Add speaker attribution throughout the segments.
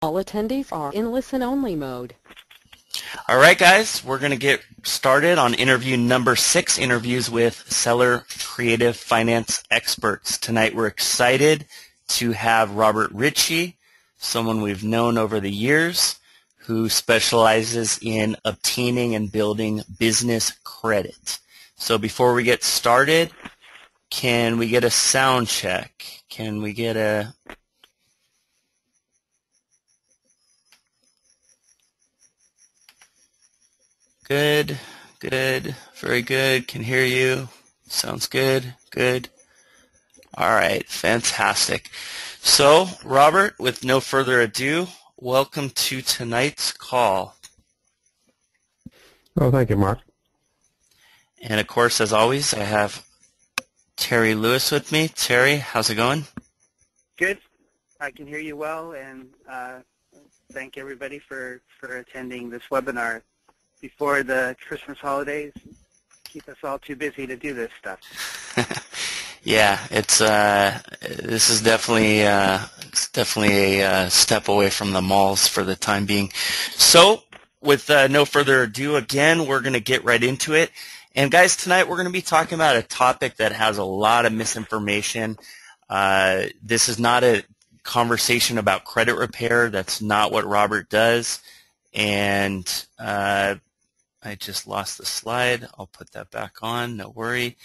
Speaker 1: All attendees are in listen-only mode.
Speaker 2: All right, guys, we're going to get started on interview number 6, interviews with seller creative finance experts. Tonight we're excited to have Robert Ritchie, someone we've known over the years, who specializes in obtaining and building business credit. So before we get started, can we get a sound check? Can we get a... Good, good, very good. Can hear you. Sounds good, good. All right, fantastic. So, Robert, with no further ado, welcome to tonight's call.
Speaker 3: Oh, thank you, Mark.
Speaker 2: And of course, as always, I have Terry Lewis with me. Terry, how's it going?
Speaker 4: Good. I can hear you well, and thank everybody for attending this webinar before the Christmas holidays. Keep us all too busy to do this stuff.
Speaker 2: Yeah, it's this is definitely a step away from the malls for the time being. So, with no further ado, again, we're going to get right into it. And guys, tonight we're going to be talking about a topic that has a lot of misinformation. This is not a conversation about credit repair. That's not what Robert does. And I just lost the slide. I'll put that back on, no worry.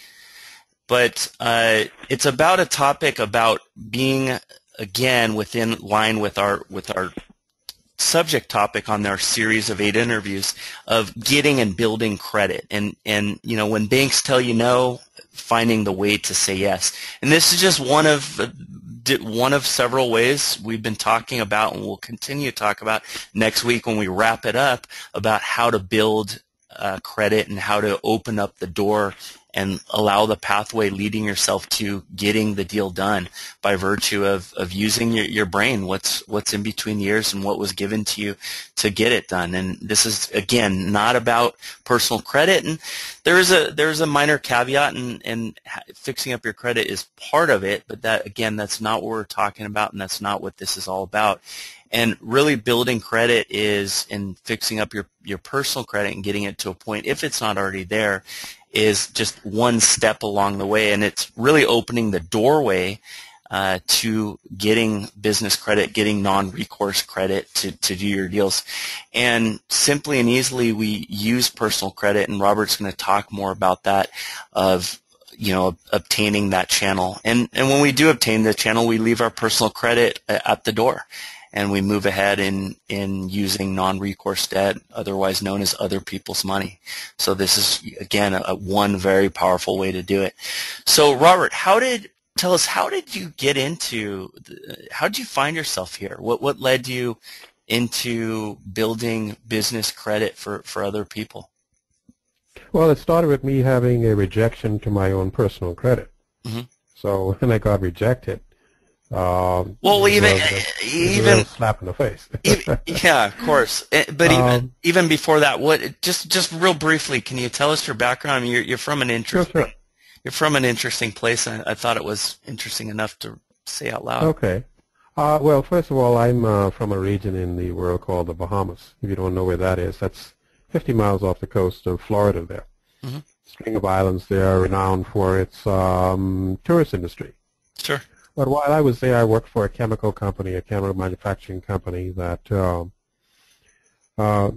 Speaker 2: But it's about a topic about being, again, within line with our subject topic on our series of 8 interviews of getting and building credit. And you know, when banks tell you no, finding the way to say yes. And this is just one of several ways we've been talking about, and we'll continue to talk about next week when we wrap it up, about how to build credit and how to open up the door and allow the pathway leading yourself to getting the deal done by virtue of using your brain, what's in between the ears and what was given to you to get it done. And this is, again, not about personal credit. And there's a minor caveat, and fixing up your credit is part of it, but that, again, that's not what we're talking about, and that's not what this is all about. And really building credit is in fixing up your personal credit and getting it to a point, if it's not already there, is just one step along the way. And it's really opening the doorway to getting business credit, getting non-recourse credit to do your deals. And simply and easily we use personal credit, and Robert's going to talk more about that, of obtaining that channel. And when we do obtain the channel, we leave our personal credit at the door. And we move ahead in using non-recourse debt, otherwise known as other people's money. So this is, again, one very powerful way to do it. So, Robert, tell us, how did you get into, how did you find yourself here? What led you into building business credit for other people?
Speaker 3: Well, it started with me having a rejection to my own personal credit. Mm-hmm. So when I got rejected,
Speaker 2: even
Speaker 3: slap in the face.
Speaker 2: Yeah, of course. But even before that, just real briefly, can you tell us your background? I mean, you're from an interesting,
Speaker 3: sure.
Speaker 2: You're from an interesting place, and I thought it was interesting enough to say out loud.
Speaker 3: Okay. Well, first of all, I'm from a region in the world called the Bahamas. If you don't know where that is, that's 50 miles off the coast of Florida there. Mm-hmm. String of islands there, renowned for its tourist industry.
Speaker 2: Sure.
Speaker 3: But while I was there, I worked for a chemical company, a chemical manufacturing company that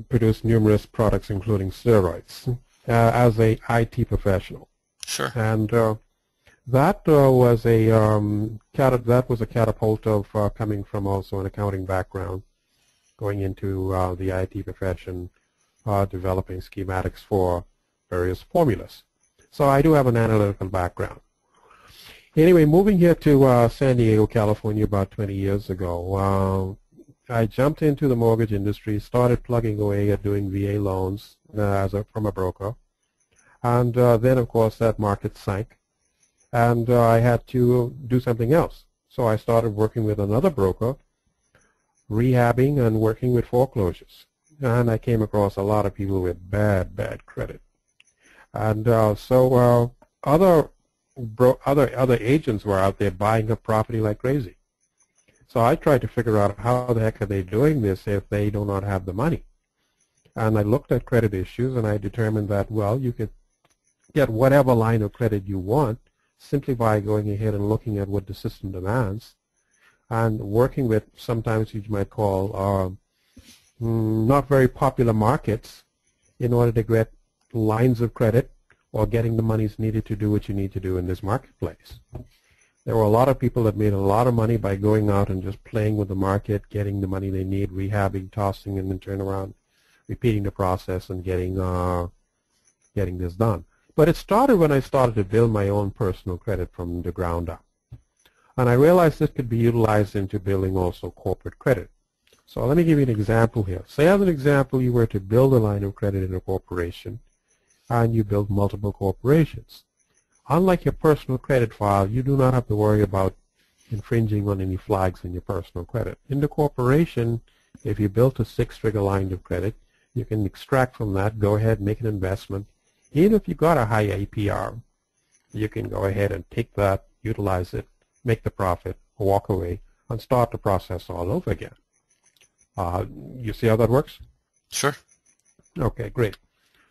Speaker 3: produced numerous products, including steroids, as a IT professional.
Speaker 2: Sure.
Speaker 3: And that was a catapult of coming from also an accounting background, going into the IT profession, developing schematics for various formulas. So I do have an analytical background. Anyway, moving here to San Diego, California about 20 years ago, I jumped into the mortgage industry, started plugging away at doing VA loans from a broker. And then, of course, that market sank, and I had to do something else. So I started working with another broker, rehabbing and working with foreclosures. And I came across a lot of people with bad credit. And so other agents were out there buying up property like crazy. So I tried to figure out how the heck are they doing this if they do not have the money. And I looked at credit issues, and I determined that, well, you could get whatever line of credit you want simply by going ahead and looking at what the system demands and working with sometimes you might call not very popular markets in order to get lines of credit or getting the monies needed to do what you need to do in this marketplace. There were a lot of people that made a lot of money by going out and just playing with the market, getting the money they need, rehabbing, tossing, and then turn around, repeating the process and getting this done. But it started when I started to build my own personal credit from the ground up. And I realized this could be utilized into building also corporate credit. So let me give you an example here. Say as an example you were to build a line of credit in a corporation and you build multiple corporations. Unlike your personal credit file, you do not have to worry about infringing on any flags in your personal credit. In the corporation, if you built a six-figure line of credit, you can extract from that, go ahead and make an investment. Even if you got a high APR, you can go ahead and take that, utilize it, make the profit, walk away, and start the process all over again. You see how that works?
Speaker 2: Sure.
Speaker 3: Okay, great.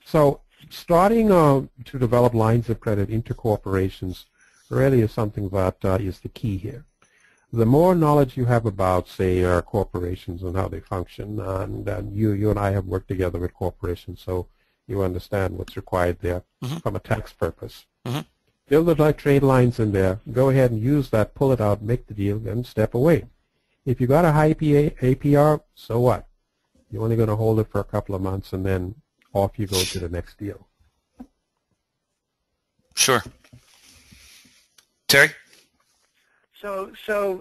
Speaker 3: So starting to develop lines of credit into corporations really is something that is the key here. The more knowledge you have about, say, corporations and how they function, and you and I have worked together with corporations, so you understand what's required there from a tax purpose. Build the trade lines in there. Go ahead and use that, pull it out, make the deal, and step away. If you got a high APR, so what? You're only going to hold it for a couple of months, and then off you go to the next deal.
Speaker 2: Sure. Terry?
Speaker 4: So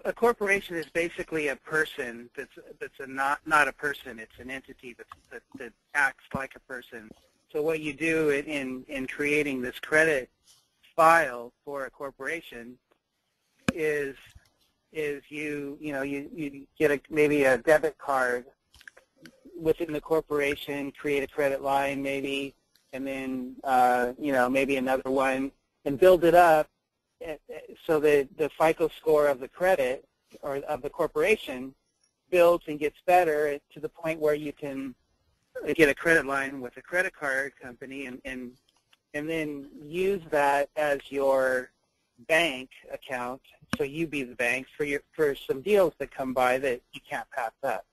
Speaker 4: a corporation is basically a person that's not a person. It's an entity that acts like a person. So what you do in creating this credit file for a corporation is you get maybe a debit card within the corporation, create a credit line maybe, and then maybe another one, and build it up so that the FICO score of the credit or of the corporation builds and gets better to the point where you can get a credit line with a credit card company and then use that as your bank account, so you be the bank for some deals that come by that you can't pass up.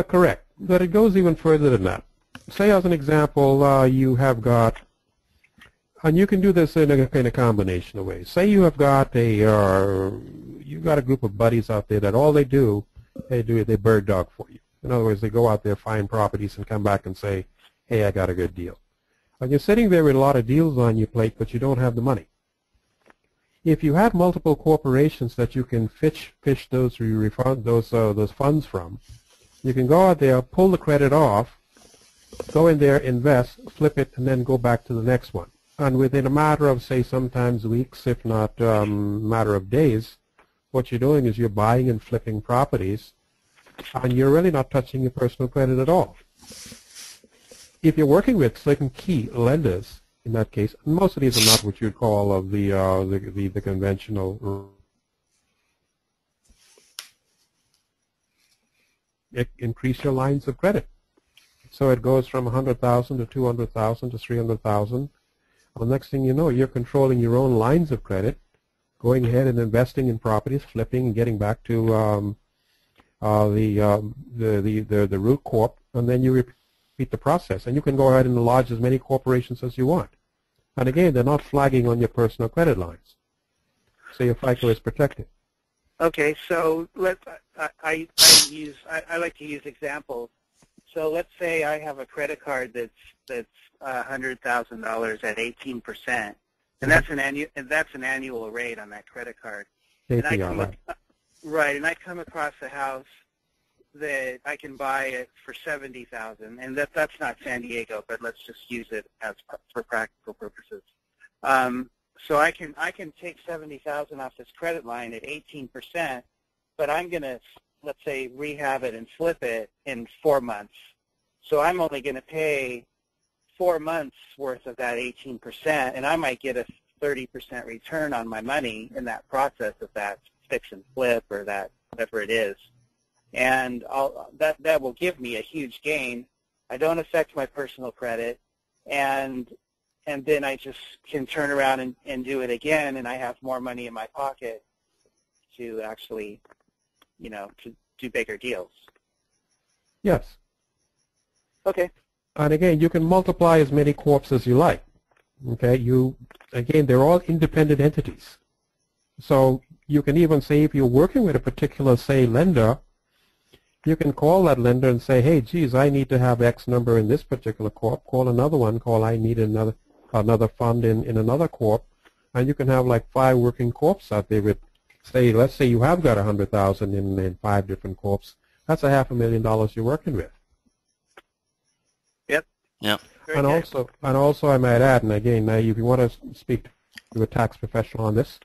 Speaker 3: Correct, but it goes even further than that. Say as an example, you have got, and you can do this in a combination of ways. Say you have got you've got a group of buddies out there that all they bird dog for you. In other words, they go out there, find properties, and come back and say, hey, I got a good deal. And you're sitting there with a lot of deals on your plate, but you don't have the money. If you had multiple corporations that you can fish those funds from, you can go out there, pull the credit off, go in there, invest, flip it, and then go back to the next one. And within a matter of, say, sometimes weeks, if not a matter of days, what you're doing is you're buying and flipping properties, and you're really not touching your personal credit at all. If you're working with certain key lenders, in that case, most of these are not what you'd call of the conventional. Increase your lines of credit, so it goes from 100,000 to 200,000 to 300,000. Well, the next thing you know, you're controlling your own lines of credit, going ahead and investing in properties, flipping, and getting back to the root corp, and then you repeat the process. And you can go ahead and enlarge as many corporations as you want. And again, they're not flagging on your personal credit lines, so your FICO is protected. Okay, so I like to use examples. So let's say I have a credit card that's $100,000 at 18%, and that's an annual rate on that credit card. APR,
Speaker 4: right, and I come across a house that I can buy it for $70,000, and that's not San Diego, but let's just use it for practical purposes. So I can take $70,000 off this credit line at 18%, but I'm going to, let's say, rehab it and flip it in 4 months. So I'm only going to pay 4 months worth of that 18%, and I might get a 30% return on my money in that process of that fix and flip or that whatever it is. And that will give me a huge gain. I don't affect my personal credit, and then I just can turn around and do it again, and I have more money in my pocket to actually, to do bigger deals.
Speaker 3: Yes.
Speaker 4: Okay.
Speaker 3: And again, you can multiply as many corps as you like. Okay. Again, they're all independent entities. So you can even say if you're working with a particular, say, lender, you can call that lender and say, hey, geez, I need to have X number in this particular corp. Call another one. I need another fund in another corp. And you can have like 5 working corps out there with, say, let's say you have got 100,000 in 5 different corps. That's $500,000 you're working with.
Speaker 4: Yep.
Speaker 2: Yep.
Speaker 3: And also I might add, and again, now if you want to speak to a tax professional on this,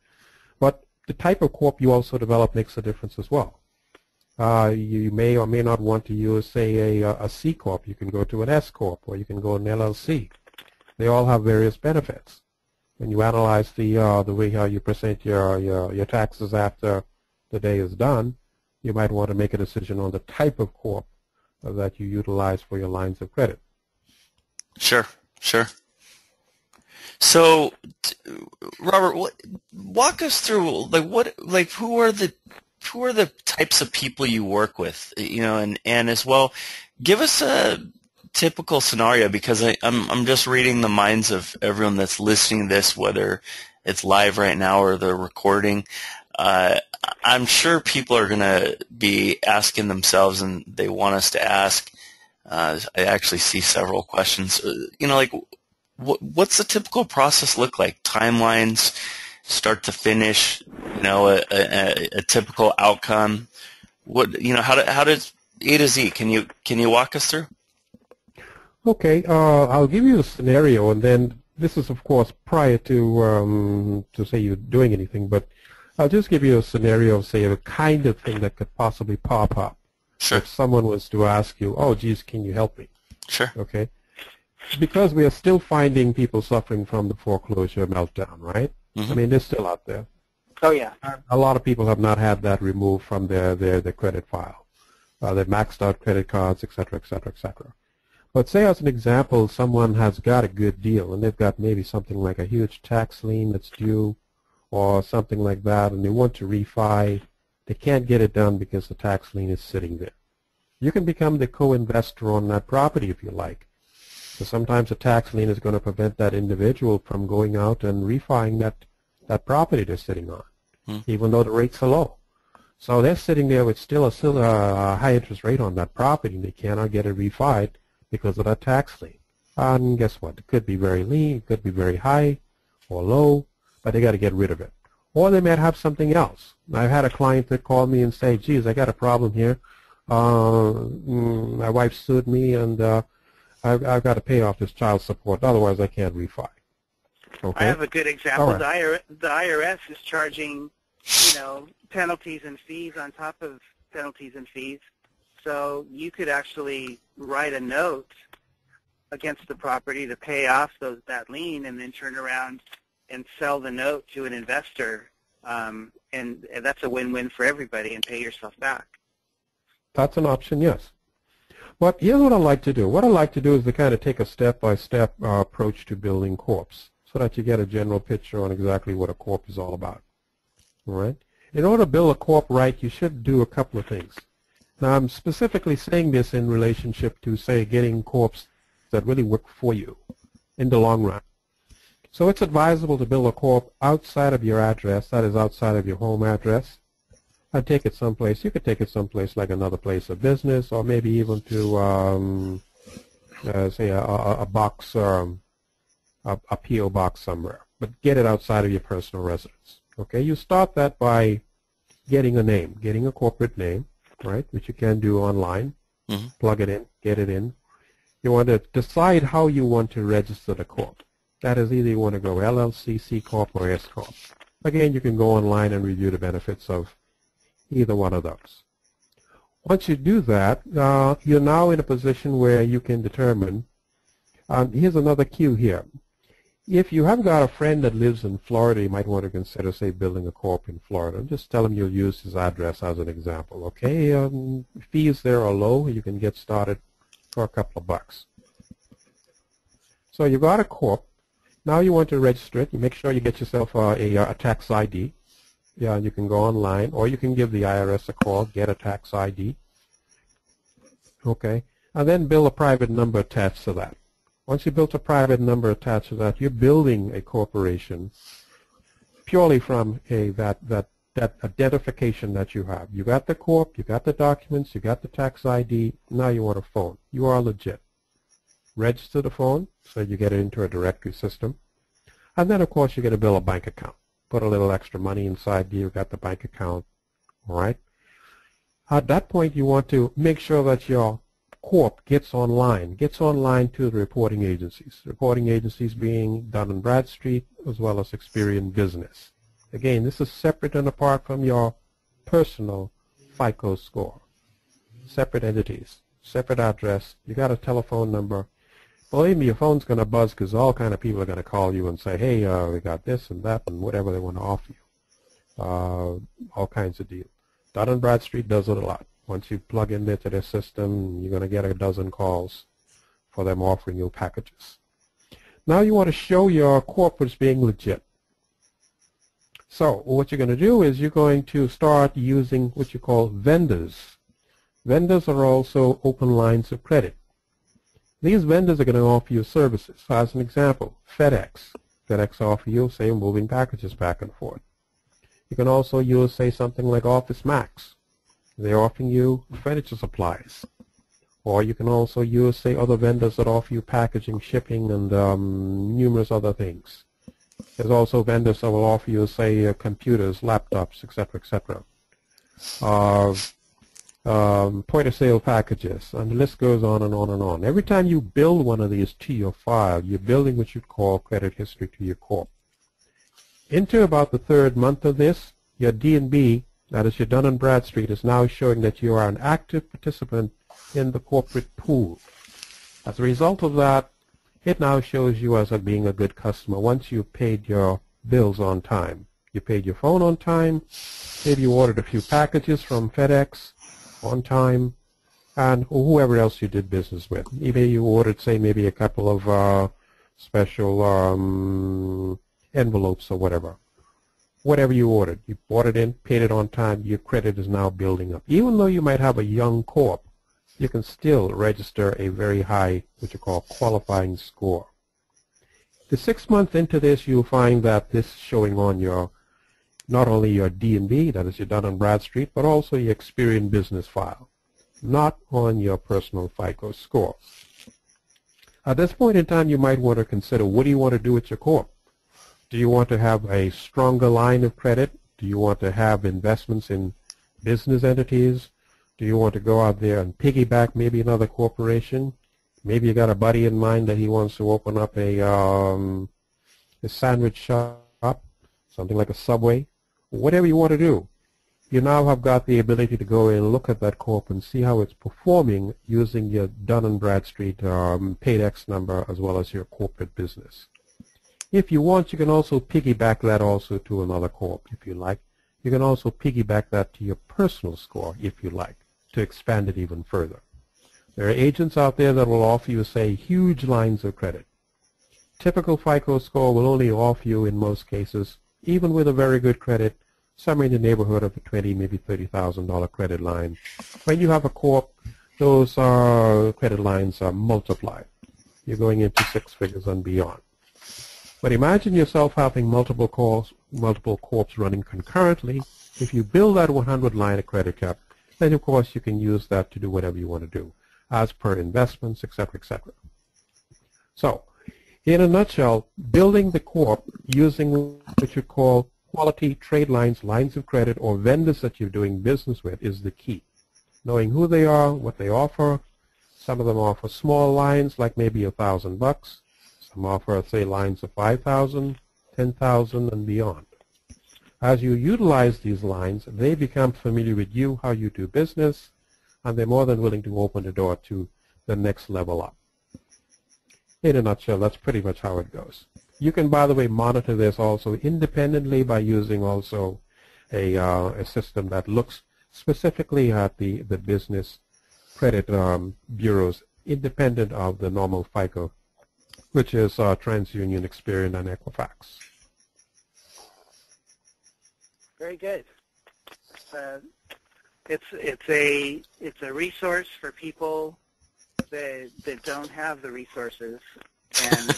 Speaker 3: but the type of corp you also develop makes a difference as well. You may or may not want to use, say, a C corp. You can go to an S corp, or you can go an LLC. They all have various benefits. When you analyze the way how you present your taxes after the day is done, you might want to make a decision on the type of corp that you utilize for your lines of credit.
Speaker 2: Sure. So, Robert, walk us through who are the types of people you work with, and as well, give us a typical scenario, because I'm just reading the minds of everyone that's listening to this, whether it's live right now or they're recording. I'm sure people are going to be asking themselves, and they want us to ask. I actually see several questions. What's the typical process look like? Timelines, start to finish. A typical outcome. How does A to Z? Can you walk us through?
Speaker 3: Okay, I'll give you a scenario, and then this is, of course, prior to say you're doing anything, but I'll just give you a scenario of, say, a kind of thing that could possibly pop up.
Speaker 2: Sure.
Speaker 3: If someone was to ask you, oh, geez, can you help me?
Speaker 2: Sure.
Speaker 3: Okay. Because we are still finding people suffering from the foreclosure meltdown, right?
Speaker 2: Mm-hmm.
Speaker 3: I mean, they're still out there.
Speaker 4: Oh, yeah.
Speaker 3: A lot of people have not had that removed from their credit file. They've maxed out credit cards, et cetera, et cetera, et cetera. But say, as an example, someone has got a good deal, and they've got maybe something like a huge tax lien that's due or something like that, and they want to refi. They can't get it done because the tax lien is sitting there. You can become the co-investor on that property if you like. So sometimes a tax lien is going to prevent that individual from going out and refining that property they're sitting on, even though the rates are low. So they're sitting there with still a high interest rate on that property, and they cannot get it refied because of that tax lien. And guess what? It could be very lean, it could be very high or low, but they got to get rid of it. Or they might have something else. I've had a client that called me and say, geez, I got a problem here. My wife sued me, and I've got to pay off this child support. Otherwise, I can't refi. Okay?
Speaker 4: I have a good example.
Speaker 3: Right.
Speaker 4: The IRS is charging, penalties and fees on top of penalties and fees. So you could actually write a note against the property to pay off that lien, and then turn around and sell the note to an investor, and that's a win-win for everybody, and pay yourself back.
Speaker 3: That's an option, yes. But here's what I like to do. What I like to do is to kind of take a step-by-step approach to building corps, so that you get a general picture on exactly what a corp is all about. All right? In order to build a corp right, you should do a couple of things. Now, I'm specifically saying this in relationship to, say, getting corps that really work for you in the long run. So it's advisable to build a corp outside of your address, that is outside of your home address, and take it someplace. You could take it someplace like another place of business, or maybe even to, say, a box, a P.O. box somewhere. But get it outside of your personal residence. Okay, you start that by getting a name, getting a corporate name, right, which you can do online. Plug it in, get it in. You want to decide how you want to register the corp. That is, either you want to go LLC, C Corp, or S Corp. Again, you can go online and review the benefits of either one of those. Once you do that, you're now in a position where you can determine, here's another cue here. If you have got a friend that lives in Florida, you might want to consider, say, building a corp in Florida. And just tell him you'll use his address as an example. Okay, fees there are low. You can get started for a couple of bucks. So you've got a corp. Now you want to register it. You make sure you get yourself a tax ID. Yeah, you can go online, or you can give the IRS a call, get a tax ID. Okay, and then build a private number attached to that. Once you built a private number attached to that, you're building a corporation purely from that identification that you have. You got the corp, you got the documents, you got the tax ID. Now you want a phone. You are legit. Register the phone so you get it into a directory system. And then, of course, you're going to build a bank account. Put a little extra money inside. You got the bank account. All right. At that point, you want to make sure that your corp gets online to the reporting agencies. Reporting agencies being Dun & Bradstreet as well as Experian Business. Again, this is separate and apart from your personal FICO score. Separate entities, separate address. You got a telephone number. Believe me, your phone's going to buzz because all kind of people are going to call you and say, hey, we got this and that and whatever they want to offer you. All kinds of deals. Dun & Bradstreet does it a lot. Once you plug in there to their system, you're going to get a dozen calls for them offering you packages. Now you want to show your corporate as being legit. So what you're going to do is you're going to start using what you call vendors. Vendors are also open lines of credit. These vendors are going to offer you services. As an example, FedEx. FedEx offer you, say, moving packages back and forth. You can also use, say, something like Office Max. They're offering you furniture supplies. Or you can also use, say, other vendors that offer you packaging, shipping, and numerous other things. There's also vendors that will offer you, say, computers, laptops, etc., etc. Point-of-sale packages, and the list goes on and on and on. Every time you build one of these to your file, you're building what you'd call credit history to your corp. Into about the third month of this, your D&B, that is your Dun & Bradstreet, is now showing that you are an active participant in the corporate pool. As a result of that, it now shows you as being a good customer once you've paid your bills on time. You paid your phone on time, maybe you ordered a few packages from FedEx on time, and whoever else you did business with. Maybe you ordered, say, maybe a couple of special envelopes or whatever. Whatever you ordered, you bought it in, paid it on time, your credit is now building up. Even though you might have a young corp, you can still register a very high, what you call, qualifying score. The 6 months into this, you'll find that this is showing on your, not only your D&B, that is your Dun & Bradstreet, but also your Experian Business file, not on your personal FICO score. At this point in time, you might want to consider, what do you want to do with your corp? Do you want to have a stronger line of credit? Do you want to have investments in business entities? Do you want to go out there and piggyback maybe another corporation? Maybe you got a buddy in mind that he wants to open up a sandwich shop, something like a Subway. Whatever you want to do, you now have got the ability to go and look at that corp and see how it's performing using your Dun & Bradstreet paid X number as well as your corporate business. If you want, you can also piggyback that also to another corp if you like. You can also piggyback that to your personal score if you like, to expand it even further. There are agents out there that will offer you, say, huge lines of credit. Typical FICO score will only offer you, in most cases, even with a very good credit, somewhere in the neighborhood of a $20,000, maybe $30,000 credit line. When you have a corp, those credit lines are multiplied. You're going into 6 figures and beyond. But imagine yourself having multiple corps running concurrently. If you build that 100 line of credit cap, then of course you can use that to do whatever you want to do, as per investments, etc., etc. So, in a nutshell, building the corp using what you call quality trade lines, lines of credit, or vendors that you're doing business with is the key. Knowing who they are, what they offer. Some of them offer small lines, like maybe $1,000. Some offer, say, lines of 5,000, 10,000, and beyond. As you utilize these lines, they become familiar with you, how you do business, and they're more than willing to open the door to the next level up. In a nutshell, that's pretty much how it goes. You can, by the way, monitor this also independently by using also a system that looks specifically at the business credit bureaus independent of the normal FICO, which is TransUnion, Experian, and Equifax.
Speaker 4: Very good. It's a resource for people that don't have the resources, and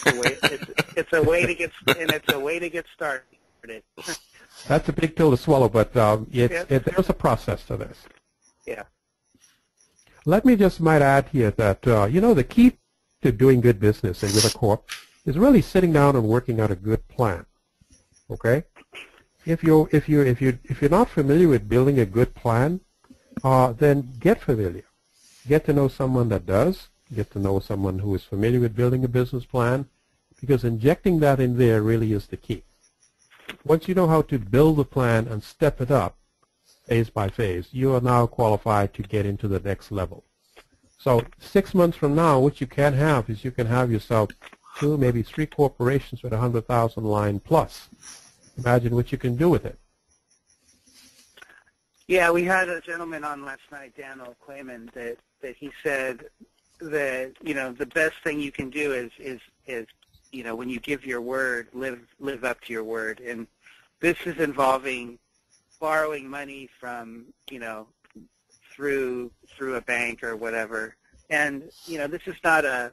Speaker 4: it's a way to get started.
Speaker 3: That's a big pill to swallow, but there's a process to this.
Speaker 4: Yeah.
Speaker 3: Let me just might add here that the key to doing good business and with a corp is really sitting down and working out a good plan. Okay? If you're not familiar with building a good plan, then get familiar. Get to know someone that does. Get to know someone who is familiar with building a business plan, because injecting that in there really is the key. Once you know how to build a plan and step it up phase by phase, you are now qualified to get into the next level. So 6 months from now, what you can have is you can have yourself 2, maybe 3 corporations with 100,000 line plus. Imagine what you can do with it.
Speaker 4: Yeah, we had a gentleman on last night, Daniel Clayman, that he said that the best thing you can do is when you give your word, live up to your word, and this is involving borrowing money from through a bank or whatever, and this is not a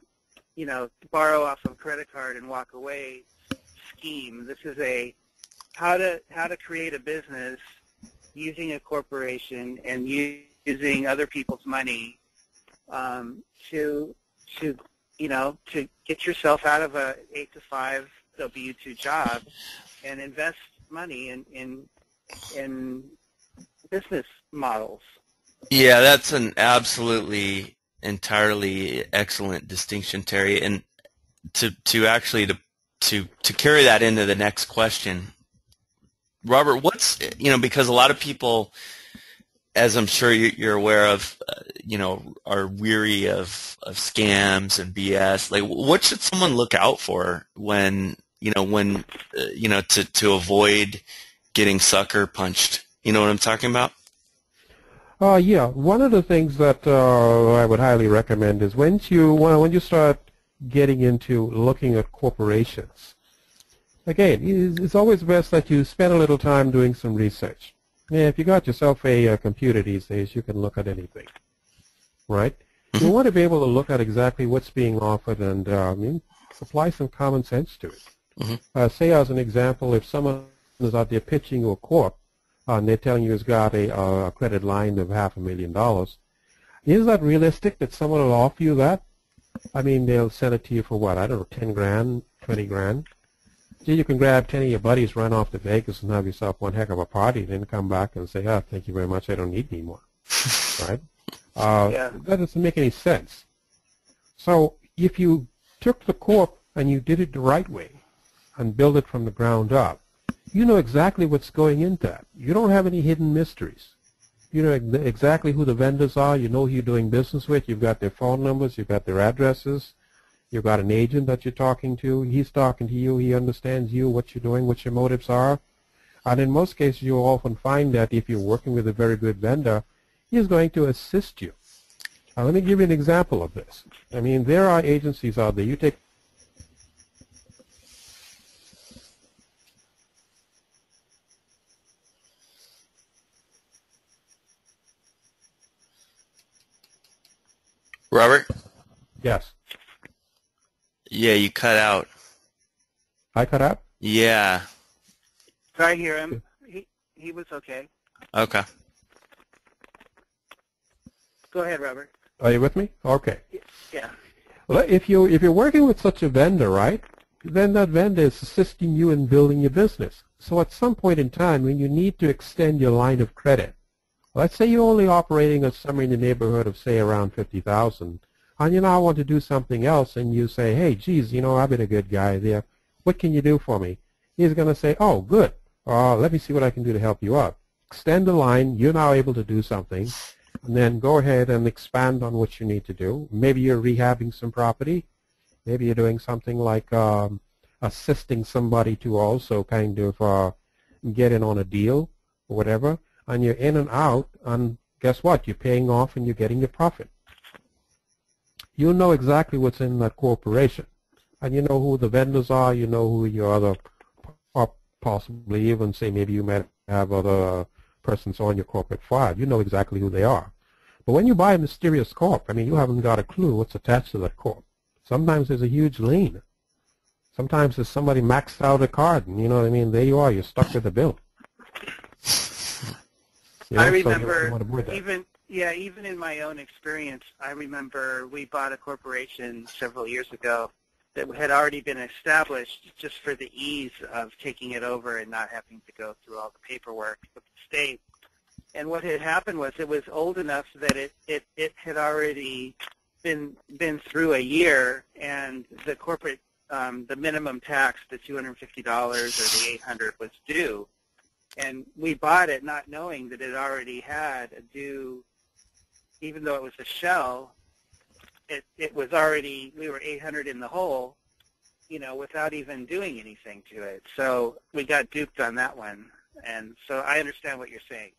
Speaker 4: borrow off of a credit card and walk away scheme. This is a how to create a business using a corporation and using other people's money to get yourself out of a 8 to 5 W-2 job and invest money in business models.
Speaker 2: Yeah, that's an absolutely entirely excellent distinction, Terry. And to carry that into the next question, Robert, what's because a lot of people, as I'm sure you're aware of, are weary of scams and BS. Like, what should someone look out for when to avoid getting sucker punched? You know what I'm talking about?
Speaker 3: Yeah. One of the things that I would highly recommend is when you start getting into looking at corporations, again, it's always best that you spend a little time doing some research. Yeah, if you got yourself a computer these days, you can look at anything, right? You want to be able to look at exactly what's being offered and apply some common sense to it. Say, as an example, if someone is out there pitching you a corp and they're telling you it's got a credit line of $500,000, is that realistic that someone will offer you that? I mean, they'll sell it to you for what? I don't know, 10 grand, 20 grand. Gee, you can grab 10 of your buddies, run off to Vegas, and have yourself one heck of a party, then come back and say, thank you very much, I don't need any more. Right? That doesn't make any sense. So if you took the corp and you did it the right way and build it from the ground up, you know exactly what's going into that. You don't have any hidden mysteries. You know exactly who the vendors are. You know who you're doing business with. You've got their phone numbers. You've got their addresses. You've got an agent that you're talking to. He's talking to you. He understands you, what you're doing, what your motives are. And in most cases, you'll often find that if you're working with a very good vendor, he's going to assist you. Now, let me give you an example of this. I mean, there are agencies out there. You take
Speaker 2: Robert?
Speaker 3: Yes.
Speaker 2: Yeah, you cut out.
Speaker 3: I cut out?
Speaker 2: Yeah.
Speaker 4: I hear him. He was okay.
Speaker 2: Okay.
Speaker 4: Go ahead, Robert.
Speaker 3: Are you with me? Okay.
Speaker 4: Yeah.
Speaker 3: Well, if you're working with such a vendor, right, then that vendor is assisting you in building your business. So at some point in time, when you need to extend your line of credit, let's say you're only operating at somewhere in the neighborhood of, say, around 50,000, and you now want to do something else, and you say, hey, geez, I've been a good guy there. What can you do for me? He's going to say, oh, good. Let me see what I can do to help you out. Extend the line. You're now able to do something, and then go ahead and expand on what you need to do. Maybe you're rehabbing some property. Maybe you're doing something like assisting somebody to also kind of get in on a deal or whatever, and you're in and out, and guess what? You're paying off and you're getting your profit. You know exactly what's in that corporation, and you know who the vendors are, you know who your other, or possibly even say maybe you might have other persons on your corporate file. You know exactly who they are. But when you buy a mysterious corp, I mean, you haven't got a clue what's attached to that corp. Sometimes there's a huge lien. Sometimes there's somebody maxed out a card, and you know what I mean? There you are. You're stuck with the bill. You know,
Speaker 4: I remember,
Speaker 3: so
Speaker 4: even in my own experience, I remember we bought a corporation several years ago that had already been established just for the ease of taking it over and not having to go through all the paperwork with the state. And what had happened was it was old enough that it had already been through a year, and the corporate the minimum tax, the $250 or the $800 was due. And we bought it not knowing that it already had a due, even though it was a shell, it was already, we were $800 in the hole, you know, without even doing anything to it. So we got duped on that one. And so I understand what you're saying.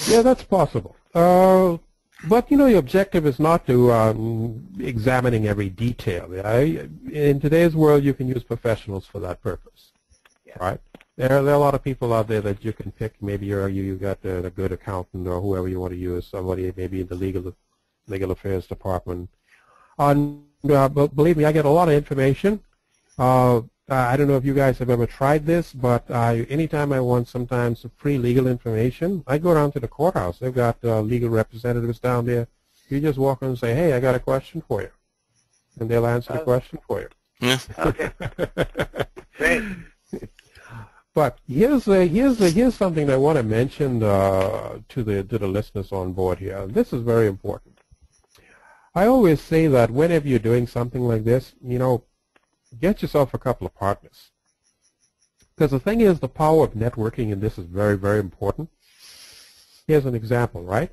Speaker 3: Yeah, that's possible. But, you know, your objective is not to examining every detail. In today's world, you can use professionals for that purpose, right? There are a lot of people out there that you can pick. Maybe you got a good accountant or whoever you want to use, somebody maybe in the legal affairs department. But believe me, I get a lot of information. I don't know if you guys have ever tried this, but anytime I want sometimes free legal information, I go down to the courthouse. They've got legal representatives down there. You just walk in and say, hey, I got a question for you. And they'll answer the question for you.
Speaker 2: Yeah.
Speaker 4: Okay. Great.
Speaker 3: But here's something I want to mention to the listeners on board here. This is very important. I always say that whenever you're doing something like this, you know, get yourself a couple of partners. Because the thing is, the power of networking in this is very, very important. Here's an example, right?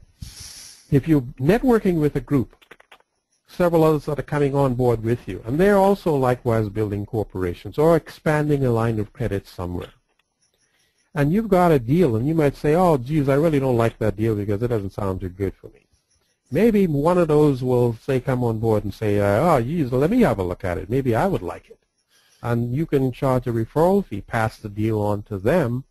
Speaker 3: If you're networking with a group, several others that are coming on board with you, and they're also likewise building corporations or expanding a line of credit somewhere. And you've got a deal, and you might say, oh, geez, I really don't like that deal because it doesn't sound too good for me. Maybe one of those will say, come on board and say, oh, geez, let me have a look at it. Maybe I would like it. And you can charge a referral fee, pass the deal on to them,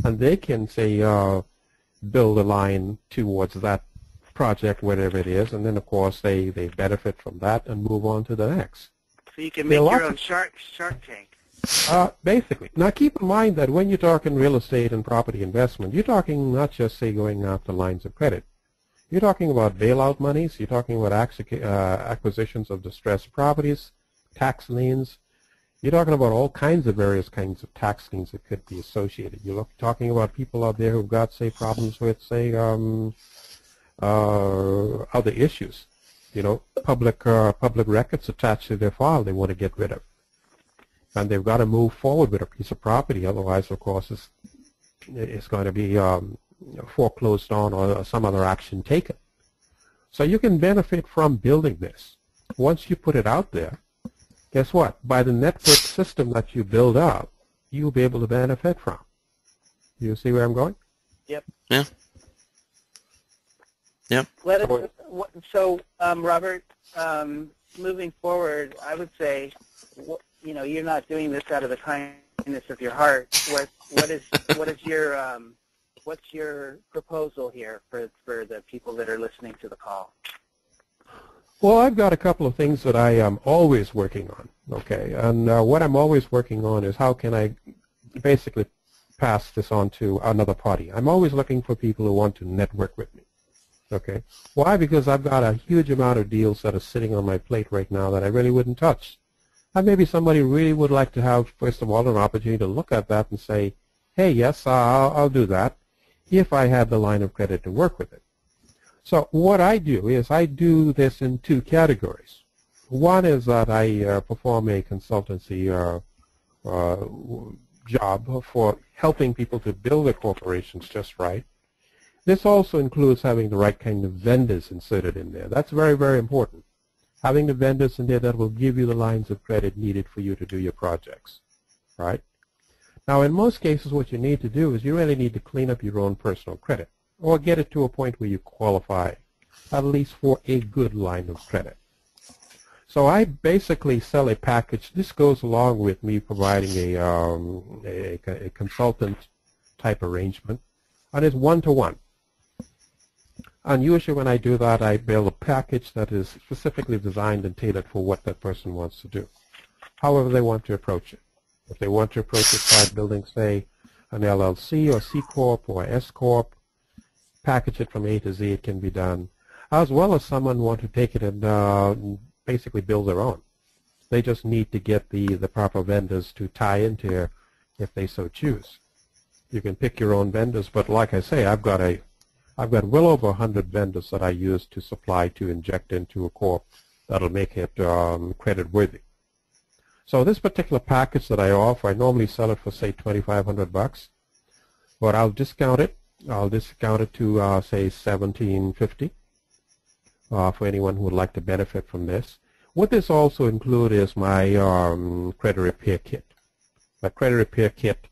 Speaker 3: and they can say, build a line towards that project, whatever it is, and then, of course, they benefit from that and move on to the next.
Speaker 4: So you can make your own shark tank.
Speaker 3: Basically. Now, keep in mind that when you're talking real estate and property investment, you're talking not just, say, going after lines of credit. You're talking about bailout monies. You're talking about acquisitions of distressed properties, tax liens. You're talking about all kinds of various kinds of tax liens that could be associated. You're talking about people out there who've got, say, problems with, say, other issues. You know, public records attached to their file they want to get rid of. And they've got to move forward with a piece of property. Otherwise, of course, it's going to be foreclosed on or some other action taken. So you can benefit from building this. Once you put it out there, guess what? By the network system that you build out, you'll be able to benefit from. You see where I'm going?
Speaker 4: Yep.
Speaker 2: Yeah. Yep.
Speaker 4: So, Robert, moving forward, I would say, you know, you're not doing this out of the kindness of your heart. What's your proposal here for the people that are listening to the call?
Speaker 3: Well, I've got a couple of things that I am always working on, okay? And what I'm always working on is how can I basically pass this on to another party. I'm always looking for people who want to network with me, okay? Why? Because I've got a huge amount of deals that are sitting on my plate right now that I really wouldn't touch. And maybe somebody really would like to have, first of all, an opportunity to look at that and say, hey, yes, I'll do that if I had the line of credit to work with it. So what I do is I do this in two categories. One is that I perform a consultancy job for helping people to build their corporations just right. This also includes having the right kind of vendors inserted in there. That's very, very important. having the vendors in there that will give you the lines of credit needed for you to do your projects, right? Now, in most cases, what you need to do is you really need to clean up your own personal credit or get it to a point where you qualify at least for a good line of credit. So I basically sell a package. This goes along with me providing a consultant type arrangement, and it's one-to-one. And usually when I do that, I build a package that is specifically designed and tailored for what that person wants to do, however they want to approach it. If they want to approach it by building, say, an LLC or C Corp or S Corp, package it from A to Z, it can be done. As well as someone want to take it and basically build their own. They just need to get the proper vendors to tie into here if they so choose. You can pick your own vendors, but like I say, I've got well over 100 vendors that I use to supply to inject into a corp that'll make it credit worthy. So this particular package that I offer, I normally sell it for say $2,500, but I'll discount it. I'll discount it to say $1,750 for anyone who would like to benefit from this. What this also includes is my credit repair kit. My credit repair kit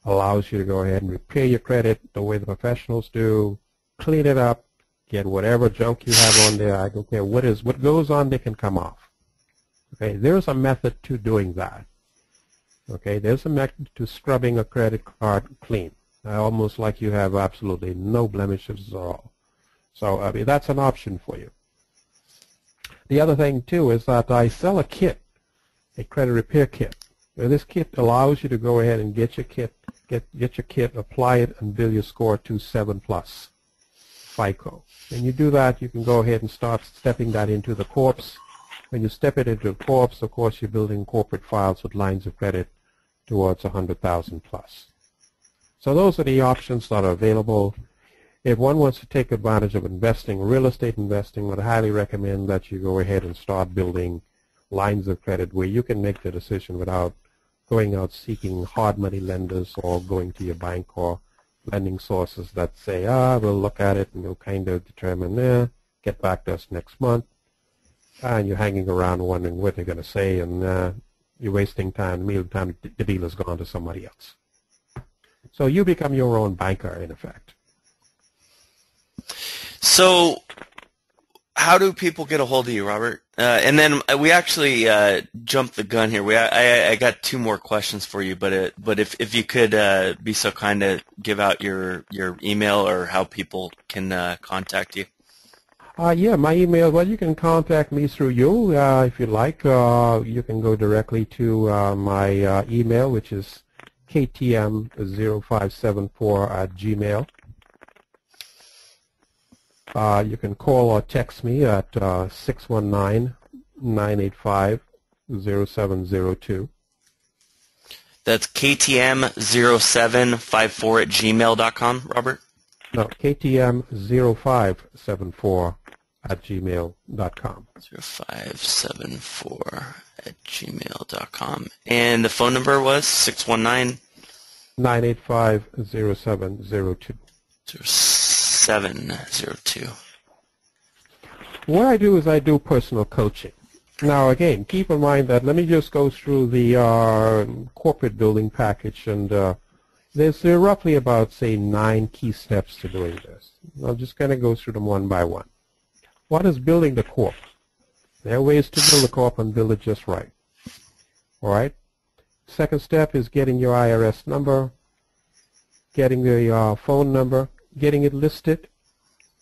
Speaker 3: allows you to go ahead and repair your credit the way the professionals do, clean it up, get whatever junk you have on there. I don't care what goes on there can come off. Okay, there's a method to doing that. Okay, there's a method to scrubbing a credit card clean, almost like you have absolutely no blemishes at all. So I mean, that's an option for you. The other thing too is that I sell a kit, a credit repair kit. Now, this kit allows you to go ahead and get your kit, apply it, and build your score to 7+ FICO. When you do that, you can go ahead and start stepping that into the corps. When you step it into the corps, of course, you're building corporate files with lines of credit towards 100,000 plus. So those are the options that are available. If one wants to take advantage of investing, real estate investing, I would highly recommend that you go ahead and start building lines of credit where you can make the decision without going out seeking hard money lenders or going to your bank or lending sources that say, we'll look at it and we'll kind of determine, get back to us next month. And you're hanging around wondering what they're going to say, and you're wasting time. Meantime, the deal has gone to somebody else. So you become your own banker, in effect.
Speaker 2: So how do people get a hold of you, Robert? And then we actually jumped the gun here. I got two more questions for you, but if you could be so kind to give out your email or how people can contact you.
Speaker 3: Yeah, my email, well, you can contact me through you if you like. You can go directly to my email, which is ktm0574@gmail. You can call or text me at 619-985-0702.
Speaker 2: That's ktm0754@gmail.com, Robert?
Speaker 3: No, ktm0574@gmail.com.
Speaker 2: 0574@gmail.com. And the phone number was
Speaker 3: 619-985-0702.
Speaker 2: 0702.
Speaker 3: What I do is I do personal coaching. Now, again, keep in mind that let me just go through the corporate building package, and there's roughly about, say, 9 key steps to doing this. I'm just going to go through them one by one. What is building the corp? There are ways to build a corp and build it just right. All right? Second step is getting your IRS number, getting the phone number, getting it listed.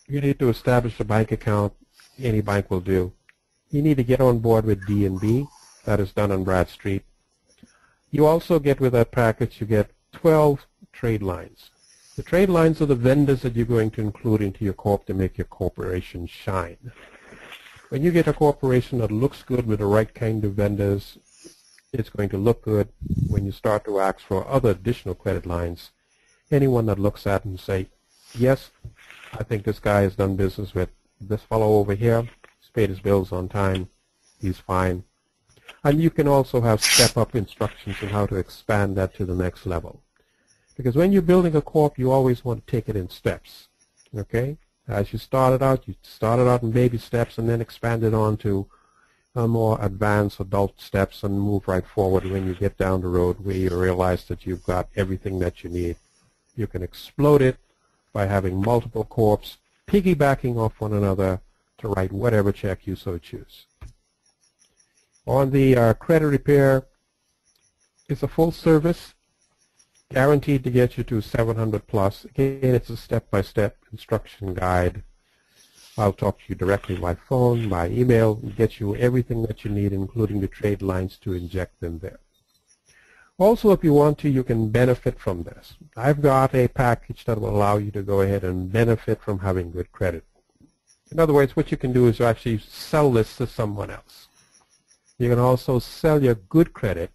Speaker 3: You need to establish a bank account. Any bank will do. You need to get on board with D&B. That is done on Bradstreet. You also get with that package, you get 12 trade lines. The trade lines are the vendors that you're going to include into your corp to make your corporation shine. When you get a corporation that looks good with the right kind of vendors, it's going to look good when you start to ask for other additional credit lines. Anyone that looks at and say, yes, I think this guy has done business with this fellow over here, he's paid his bills on time, he's fine. And you can also have step-up instructions on how to expand that to the next level. Because when you're building a corp, you always want to take it in steps. Okay? As you started out in baby steps and then expanded on to more advanced adult steps and move right forward when you get down the road where you realize that you've got everything that you need. You can explode it by having multiple corps piggybacking off one another to write whatever check you so choose. On the credit repair, it's a full service, guaranteed to get you to 700 plus. Again, it's a step-by-step instruction guide. I'll talk to you directly by phone, by email, and get you everything that you need, including the trade lines to inject them there. Also, if you want to, you can benefit from this. I've got a package that will allow you to go ahead and benefit from having good credit. In other words, what you can do is actually sell this to someone else. You can also sell your good credit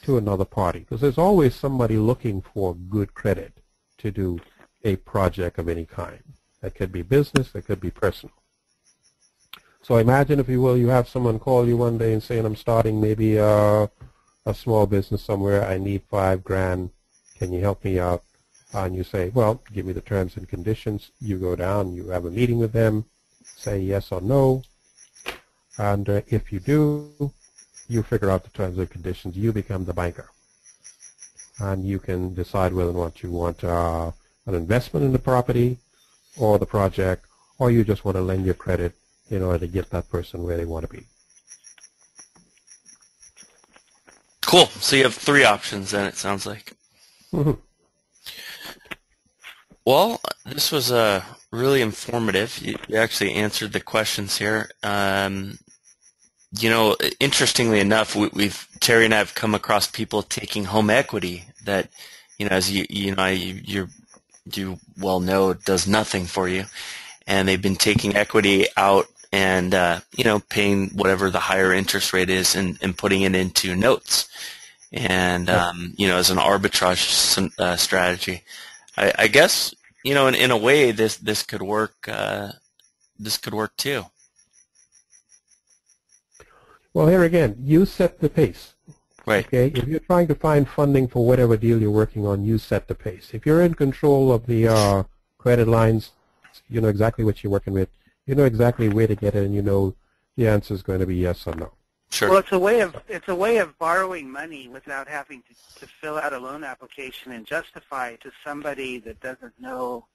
Speaker 3: to another party, because there's always somebody looking for good credit to do a project of any kind. That could be business, that could be personal. So imagine, if you will, you have someone call you one day and saying, I'm starting maybe a small business somewhere, I need $5,000, can you help me out? And you say, well, give me the terms and conditions. You go down, you have a meeting with them, say yes or no, and if you do, you figure out the terms and conditions. You become the banker, and you can decide whether or not you want an investment in the property or the project, or you just want to lend your credit in order to get that person where they want to be.
Speaker 2: Cool. So you have 3 options then, it sounds like.
Speaker 3: Mm-hmm.
Speaker 2: Well, this was really informative. You actually answered the questions here. You know, interestingly enough, Terry and I have come across people taking home equity that, you know, as you well know, does nothing for you, and they've been taking equity out and you know, paying whatever the higher interest rate is and putting it into notes, and you know, as an arbitrage strategy. I guess, you know, in a way, this could work. This could work too.
Speaker 3: Well, here again, you set the pace.
Speaker 2: Right.
Speaker 3: Okay. If you're trying to find funding for whatever deal you're working on, you set the pace. If you're in control of the credit lines, you know exactly what you're working with. You know exactly where to get it, and you know the answer is going to be yes or no.
Speaker 2: Sure.
Speaker 4: Well, it's a way of borrowing money without having to fill out a loan application and justify it to somebody that doesn't know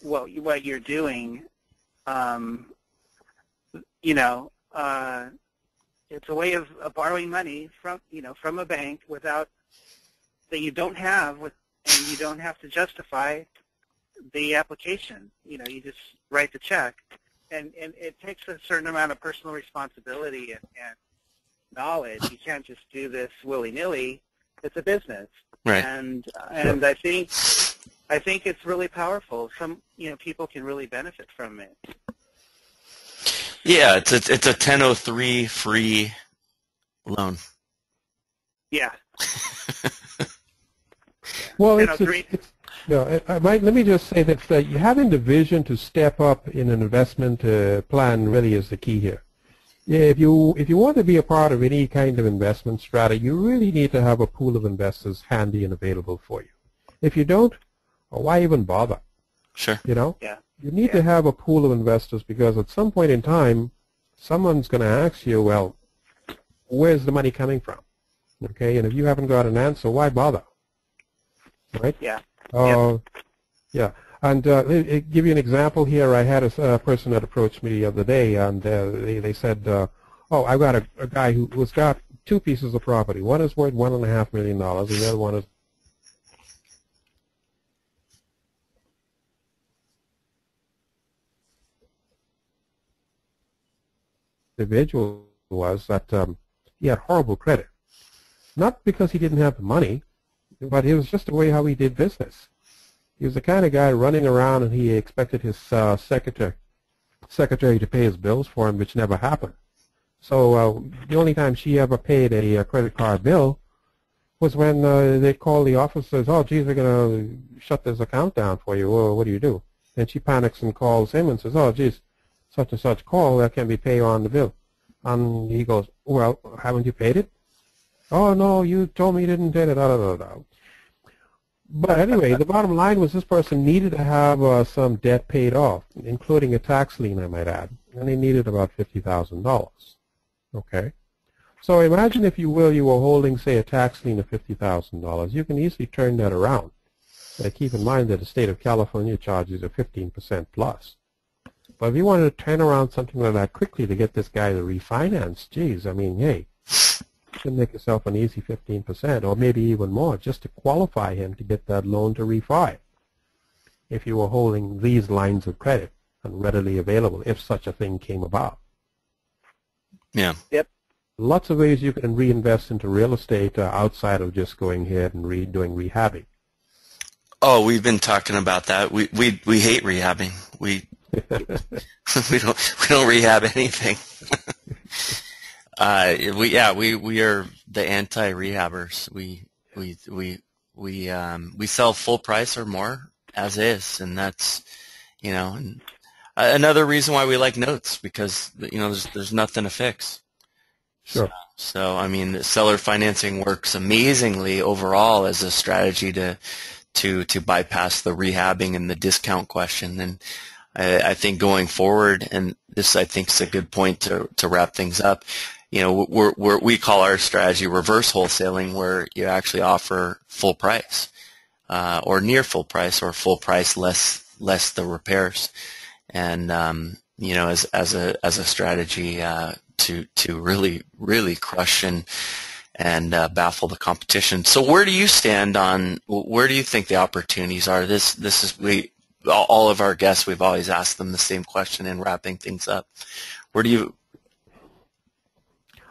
Speaker 4: what you're doing. You know, it's a way of borrowing money from a bank without that you don't have, and you don't have to justify the application. You know, you just write the check, and it takes a certain amount of personal responsibility and knowledge. You can't just do this willy-nilly. It's a business,
Speaker 2: right?
Speaker 4: And I think it's really powerful. Some people can really benefit from it.
Speaker 2: Yeah, it's a 1003 free loan.
Speaker 4: Yeah.
Speaker 3: Well, let me just say that having the vision to step up in an investment plan really is the key here. Yeah, if you want to be a part of any kind of investment strategy, you really need to have a pool of investors handy and available for you. If you don't, why even bother?
Speaker 2: Sure.
Speaker 3: You know?
Speaker 4: Yeah.
Speaker 3: You need to have a pool of investors, because at some point in time, someone's going to ask you, well, where's the money coming from? Okay, and if you haven't got an answer, why bother? Right?
Speaker 4: Yeah.
Speaker 3: Yeah. And I'll give you an example here. I had a person that approached me the other day, and they said, oh, I've got a guy who's got 2 pieces of property. One is worth $1.5 million, and the other one is individual was that he had horrible credit. Not because he didn't have the money, but it was just the way how he did business. He was the kind of guy running around, and he expected his secretary to pay his bills for him, which never happened. So the only time she ever paid a credit card bill was when they called the office and says, oh, geez, they're going to shut this account down for you. Well, what do you do? And she panics and calls him and says, oh, geez, such and such call, that can be paid on the bill. And he goes, well, haven't you paid it? Oh, no, you told me you didn't pay it. But anyway, the bottom line was this person needed to have some debt paid off, including a tax lien, I might add. And he needed about $50,000. Okay. So imagine, if you will, you were holding, say, a tax lien of $50,000. You can easily turn that around. Keep in mind that the state of California charges a 15% plus. But if you wanted to turn around something like that quickly to get this guy to refinance, geez, I mean, hey, you can make yourself an easy 15% or maybe even more just to qualify him to get that loan to refi if you were holding these lines of credit and readily available if such a thing came about.
Speaker 2: Yeah.
Speaker 4: Yep.
Speaker 3: Lots of ways you can reinvest into real estate outside of just going ahead and doing rehabbing.
Speaker 2: Oh, we've been talking about that. We hate rehabbing. We don't rehab anything. We are the anti-rehabbers. We sell full price or more as is, and that's, and another reason why we like notes, because there's nothing to fix.
Speaker 3: Sure.
Speaker 2: So I mean, seller financing works amazingly overall as a strategy to bypass the rehabbing and the discount question. And I think going forward, and this I think is a good point to wrap things up. We call our strategy reverse wholesaling, where you actually offer full price, or near full price, or full price less the repairs, and as a strategy to really crush and baffle the competition. So where do you stand on, where do you think the opportunities are? This is all of our guests, we've always asked them the same question in wrapping things up. Where do you?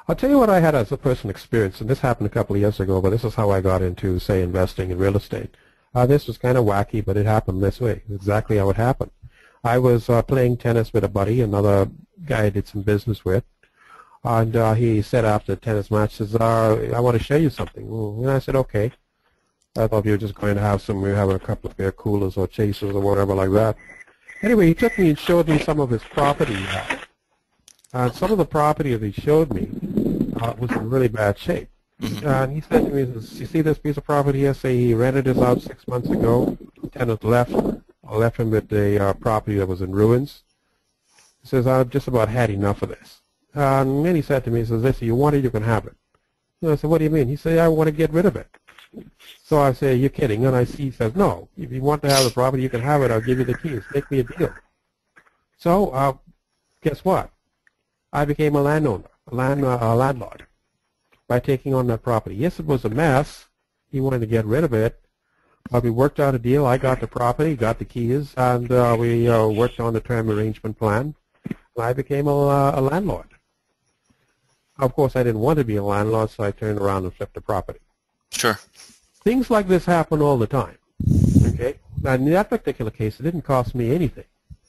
Speaker 3: I'll tell you what I had as a personal experience, and this happened a couple of years ago, but this is how I got into, say, investing in real estate. This was kind of wacky, but it happened this way. Exactly how it happened. I was playing tennis with a buddy, another guy I did some business with, and he said after the tennis match, says, I want to show you something. And I said, okay. I thought we were just going to have we were having a couple of beer coolers or chasers or whatever like that. Anyway, he took me and showed me some of his property he had. And some of the property that he showed me was in really bad shape. And he said to me, he says, you see this piece of property here? Say he rented this out 6 months ago. The tenant left him with the property that was in ruins. He says, I've just about had enough of this. And then he said to me, he says, listen, you want it, you can have it. And I said, what do you mean? He said, I want to get rid of it. So I say, you're kidding. And he says, no, if you want to have the property, you can have it. I'll give you the keys. Make me a deal. So guess what? I became a landowner, a landlord, by taking on that property. Yes, it was a mess. He wanted to get rid of it. But we worked out a deal. I got the property, got the keys, and we worked on the term arrangement plan. And I became a landlord. Of course, I didn't want to be a landlord, so I turned around and flipped the property.
Speaker 2: Sure.
Speaker 3: Things like this happen all the time. Okay. Now, in that particular case, it didn't cost me anything.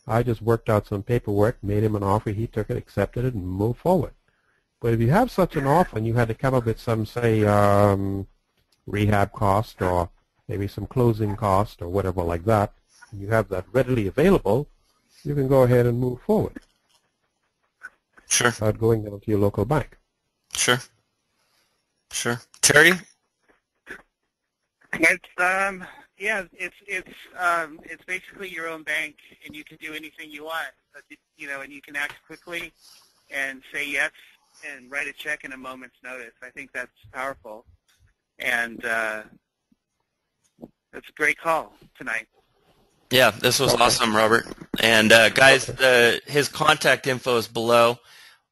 Speaker 3: I just worked out some paperwork, made him an offer, he took it, accepted it, and moved forward. But if you have such an offer and you had to come up with some, say, rehab cost or maybe some closing cost or whatever like that, and you have that readily available, you can go ahead and move forward.
Speaker 2: Sure.
Speaker 3: Without going down to your local bank.
Speaker 2: Sure. Sure. Terry?
Speaker 4: It's basically your own bank, and you can do anything you want. And you can act quickly and say yes and write a check in a moment's notice. I think that's powerful, and that's a great call tonight.
Speaker 2: Yeah, this was awesome, Robert. And guys, his contact info is below.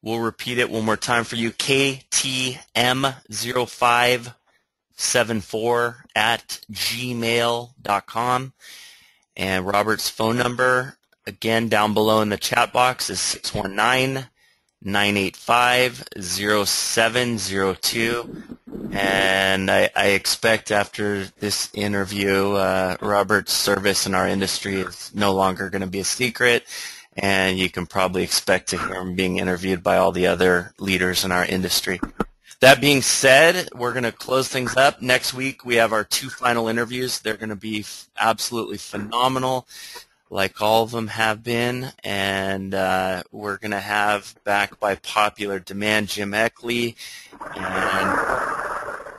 Speaker 2: We'll repeat it one more time for you. ktm0574@gmail.com. And Robert's phone number, again, down below in the chat box, is 619-985-0702. And I expect after this interview, Robert's service in our industry is no longer going to be a secret. And you can probably expect to hear him being interviewed by all the other leaders in our industry. That being said, we're going to close things up. Next week, we have our 2 final interviews. They're going to be absolutely phenomenal, like all of them have been. And we're going to have, back by popular demand, Jim Eckley. And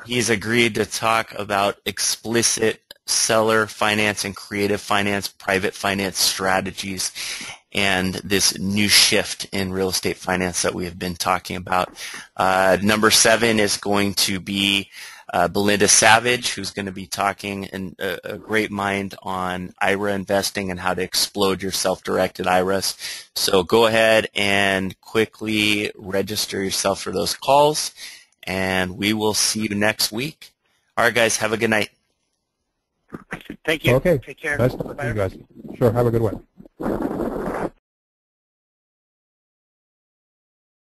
Speaker 2: he's agreed to talk about explicit seller finance and creative finance, private finance strategies. and this new shift in real estate finance that we have been talking about. Number 7 is going to be Belinda Savage, who's going to be talking, and a great mind on IRA investing and how to explode your self-directed IRAs. So go ahead and quickly register yourself for those calls, and we will see you next week. All right, guys, have a good night.
Speaker 4: Thank you.
Speaker 3: Okay.
Speaker 4: Take care.
Speaker 3: Nice talking to you guys. Sure. Have a good one.